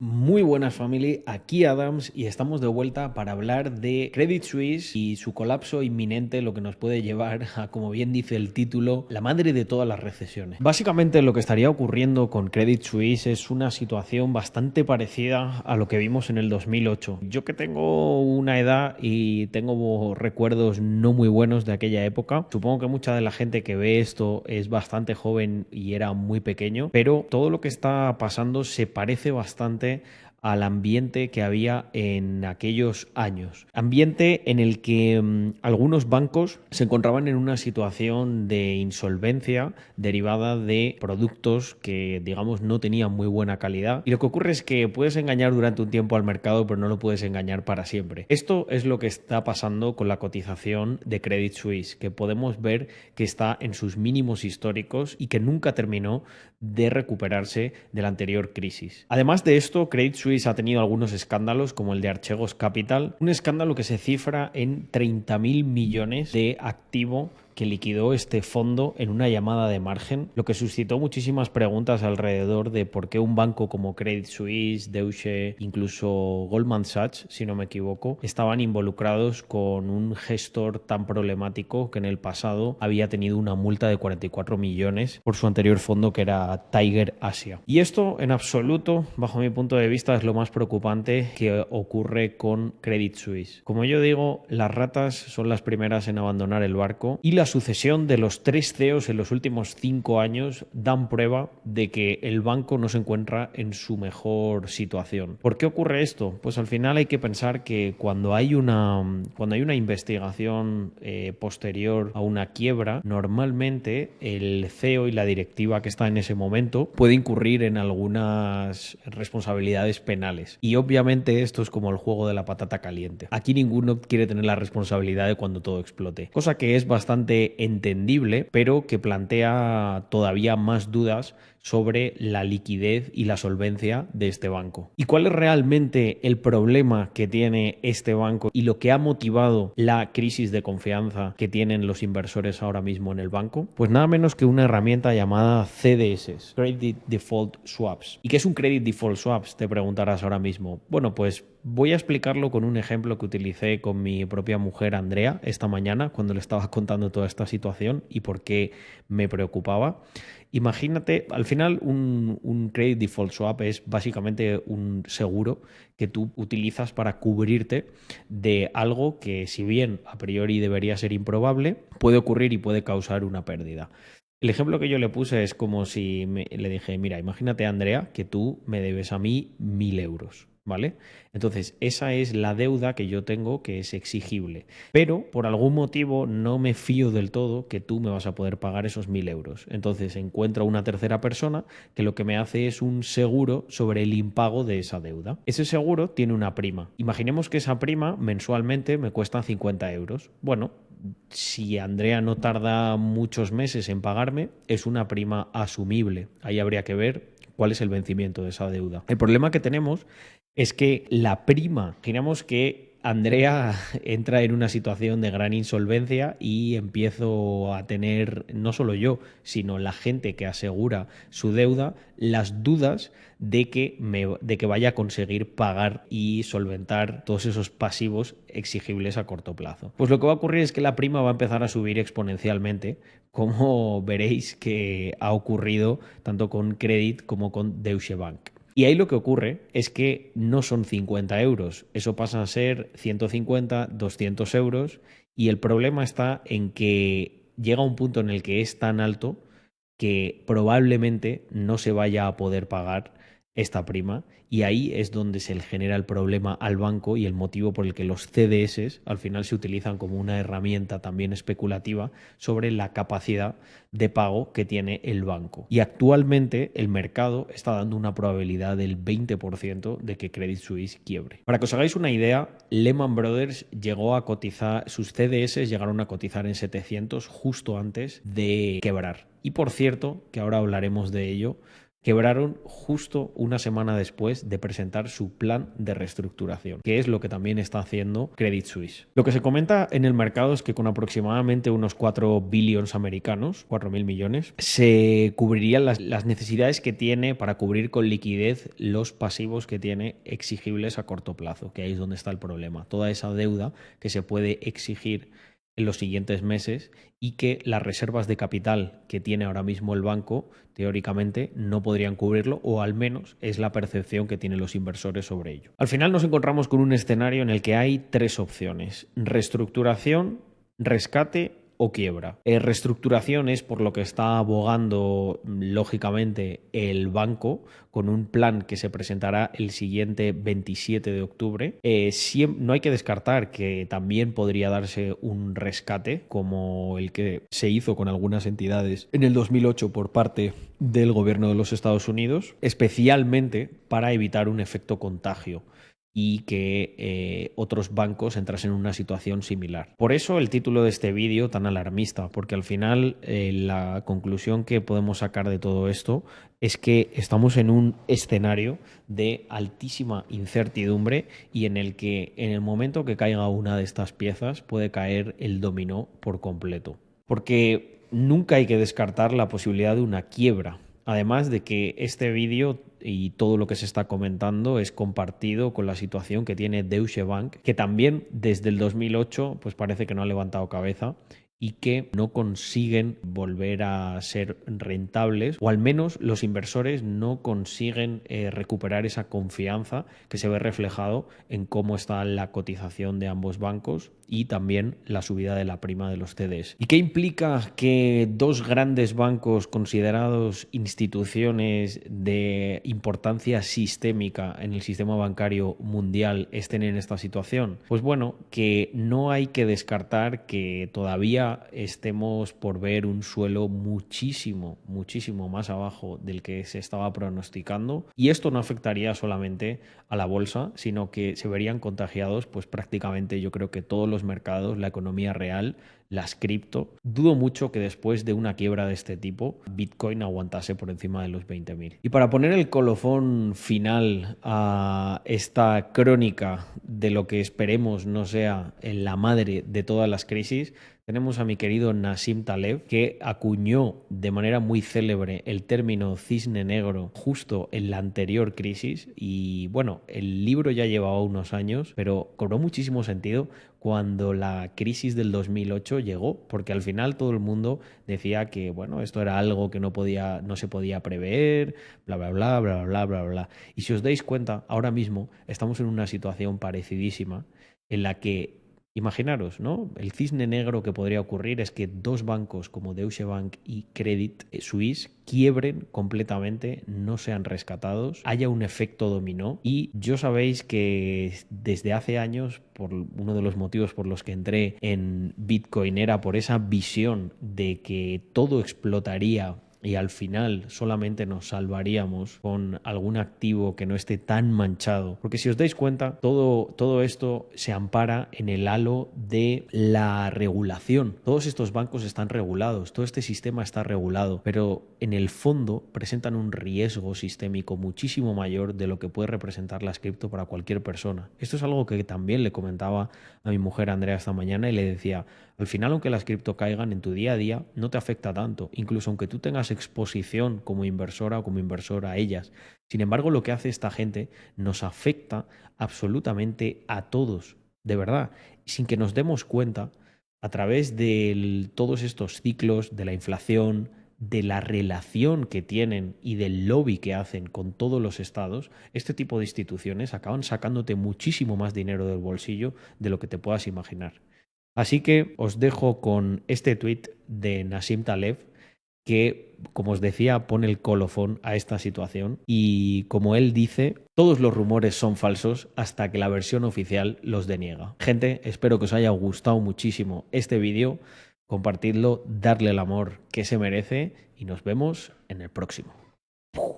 Muy buenas family, aquí Adams y estamos de vuelta para hablar de Credit Suisse y su colapso inminente, lo que nos puede llevar a, como bien dice el título, la madre de todas las recesiones. Básicamente lo que estaría ocurriendo con Credit Suisse es una situación bastante parecida a lo que vimos en el 2008. Yo que tengo una edad y tengo recuerdos no muy buenos de aquella época, supongo que mucha de la gente que ve esto es bastante joven y era muy pequeño, pero todo lo que está pasando se parece bastante al ambiente que había en aquellos años. Ambiente en el que algunos bancos se encontraban en una situación de insolvencia derivada de productos que, digamos, no tenían muy buena calidad. Y lo que ocurre es que puedes engañar durante un tiempo al mercado, pero no lo puedes engañar para siempre. Esto es lo que está pasando con la cotización de Credit Suisse, que podemos ver que está en sus mínimos históricos y que nunca terminó de recuperarse de la anterior crisis. Además de esto, Credit Suisse ha tenido algunos escándalos como el de Archegos Capital, un escándalo que se cifra en 30.000 millones de activo que liquidó este fondo en una llamada de margen, lo que suscitó muchísimas preguntas alrededor de por qué un banco como Credit Suisse, Deutsche, incluso Goldman Sachs, si no me equivoco, estaban involucrados con un gestor tan problemático que en el pasado había tenido una multa de 44 millones por su anterior fondo que era Tiger Asia. Y esto en absoluto, bajo mi punto de vista, es lo más preocupante que ocurre con Credit Suisse. Como yo digo, las ratas son las primeras en abandonar el barco y la sucesión de los 3 CEOs en los últimos 5 años dan prueba de que el banco no se encuentra en su mejor situación. ¿Por qué ocurre esto? Pues al final hay que pensar que cuando hay una investigación posterior a una quiebra, normalmente el CEO y la directiva que está en ese momento puede incurrir en algunas responsabilidades penales. Y obviamente esto es como el juego de la patata caliente. Aquí ninguno quiere tener la responsabilidad de cuando todo explote. Cosa que es bastante entendible, pero que plantea todavía más dudas sobre la liquidez y la solvencia de este banco. ¿Y cuál es realmente el problema que tiene este banco y lo que ha motivado la crisis de confianza que tienen los inversores ahora mismo en el banco? Pues nada menos que una herramienta llamada CDS, Credit Default Swaps. ¿Y qué es un Credit Default Swaps? Te preguntarás ahora mismo. Bueno, pues voy a explicarlo con un ejemplo que utilicé con mi propia mujer Andrea esta mañana cuando le estaba contando toda esta situación y por qué me preocupaba. Imagínate, al final un Credit Default Swap es básicamente un seguro que tú utilizas para cubrirte de algo que, si bien a priori debería ser improbable, puede ocurrir y puede causar una pérdida. El ejemplo que yo le puse es como si le dije, mira, imagínate, Andrea, que tú me debes a mí 1.000 euros. ¿Vale? Entonces, esa es la deuda que yo tengo que es exigible. Pero por algún motivo no me fío del todo que tú me vas a poder pagar esos 1.000 euros. Entonces encuentro una tercera persona que lo que me hace es un seguro sobre el impago de esa deuda. Ese seguro tiene una prima. Imaginemos que esa prima mensualmente me cuesta 50 euros. Bueno, si Andrea no tarda muchos meses en pagarme, es una prima asumible. Ahí habría que ver cuál es el vencimiento de esa deuda. El problema que tenemos es que la prima, imaginamos que Andrea entra en una situación de gran insolvencia y empiezo a tener, no solo yo, sino la gente que asegura su deuda, las dudas de que vaya a conseguir pagar y solventar todos esos pasivos exigibles a corto plazo. Pues lo que va a ocurrir es que la prima va a empezar a subir exponencialmente, como veréis que ha ocurrido tanto con Credit como con Deutsche Bank. Y ahí lo que ocurre es que no son 50 euros, eso pasa a ser 150, 200 euros y el problema está en que llega un punto en el que es tan alto que probablemente no se vaya a poder pagar esta prima y ahí es donde se le genera el problema al banco y el motivo por el que los CDS al final se utilizan como una herramienta también especulativa sobre la capacidad de pago que tiene el banco. Y actualmente el mercado está dando una probabilidad del 20% de que Credit Suisse quiebre. Para que os hagáis una idea, Lehman Brothers llegó a cotizar, sus CDS llegaron a cotizar en 700 justo antes de quebrar. Y por cierto, que ahora hablaremos de ello, quebraron justo una semana después de presentar su plan de reestructuración, que es lo que también está haciendo Credit Suisse. Lo que se comenta en el mercado es que con aproximadamente unos 4 billones americanos, 4.000 millones, se cubrirían las necesidades que tiene para cubrir con liquidez los pasivos que tiene exigibles a corto plazo, que ahí es donde está el problema. Toda esa deuda que se puede exigir en los siguientes meses y que las reservas de capital que tiene ahora mismo el banco teóricamente no podrían cubrirlo, o al menos es la percepción que tienen los inversores sobre ello. Al final nos encontramos con un escenario en el que hay tres opciones: reestructuración, rescate o quiebra. Reestructuración es por lo que está abogando lógicamente el banco, con un plan que se presentará el siguiente 27 de octubre. No hay que descartar que también podría darse un rescate, como el que se hizo con algunas entidades en el 2008 por parte del gobierno de los Estados Unidos, especialmente para evitar un efecto contagio y que otros bancos entrasen en una situación similar. Por eso el título de este vídeo tan alarmista, porque al final la conclusión que podemos sacar de todo esto es que estamos en un escenario de altísima incertidumbre y en el que en el momento que caiga una de estas piezas puede caer el dominó por completo. Porque nunca hay que descartar la posibilidad de una quiebra. Además de que este vídeo y todo lo que se está comentando es compartido con la situación que tiene Deutsche Bank, que también desde el 2008 pues parece que no ha levantado cabeza y que no consiguen volver a ser rentables, o al menos los inversores no consiguen recuperar esa confianza que se ve reflejado en cómo está la cotización de ambos bancos y también la subida de la prima de los CDS. ¿Y qué implica que dos grandes bancos considerados instituciones de importancia sistémica en el sistema bancario mundial estén en esta situación? Pues bueno, que no hay que descartar que todavía estemos por ver un suelo muchísimo más abajo del que se estaba pronosticando, y esto no afectaría solamente a la bolsa, sino que se verían contagiados pues prácticamente, yo creo que todos los mercados, la economía real, las cripto. Dudo mucho que después de una quiebra de este tipo Bitcoin aguantase por encima de los 20.000. Y para poner el colofón final a esta crónica de lo que esperemos no sea la madre de todas las crisis, tenemos a mi querido Nassim Taleb, que acuñó de manera muy célebre el término cisne negro justo en la anterior crisis. Y bueno, el libro ya llevaba unos años, pero cobró muchísimo sentido cuando la crisis del 2008 llegó, porque al final todo el mundo decía que bueno, esto era algo que no se podía prever, bla bla bla bla bla bla bla. Y si os dais cuenta, ahora mismo estamos en una situación parecidísima en la que, imaginaros, ¿no? El cisne negro que podría ocurrir es que dos bancos como Deutsche Bank y Credit Suisse quiebren completamente, no sean rescatados, haya un efecto dominó. Y yo sabéis que desde hace años, por uno de los motivos por los que entré en Bitcoin, era por esa visión de que todo explotaría y al final solamente nos salvaríamos con algún activo que no esté tan manchado. Porque si os dais cuenta, todo esto se ampara en el halo de la regulación. Todos estos bancos están regulados, todo este sistema está regulado, pero en el fondo presentan un riesgo sistémico muchísimo mayor de lo que puede representar las cripto para cualquier persona. Esto es algo que también le comentaba a mi mujer Andrea esta mañana, y le decía: al final, aunque las cripto caigan en tu día a día, no te afecta tanto, incluso aunque tú tengas exposición como inversora o como inversor a ellas. Sin embargo, lo que hace esta gente nos afecta absolutamente a todos, de verdad, sin que nos demos cuenta, a través de todos estos ciclos de la inflación, de la relación que tienen y del lobby que hacen con todos los estados. Este tipo de instituciones acaban sacándote muchísimo más dinero del bolsillo de lo que te puedas imaginar. Así que os dejo con este tuit de Nassim Taleb, que, como os decía, pone el colofón a esta situación. Y como él dice, todos los rumores son falsos hasta que la versión oficial los deniega. Gente, espero que os haya gustado muchísimo este vídeo. Compartidlo, darle el amor que se merece y nos vemos en el próximo.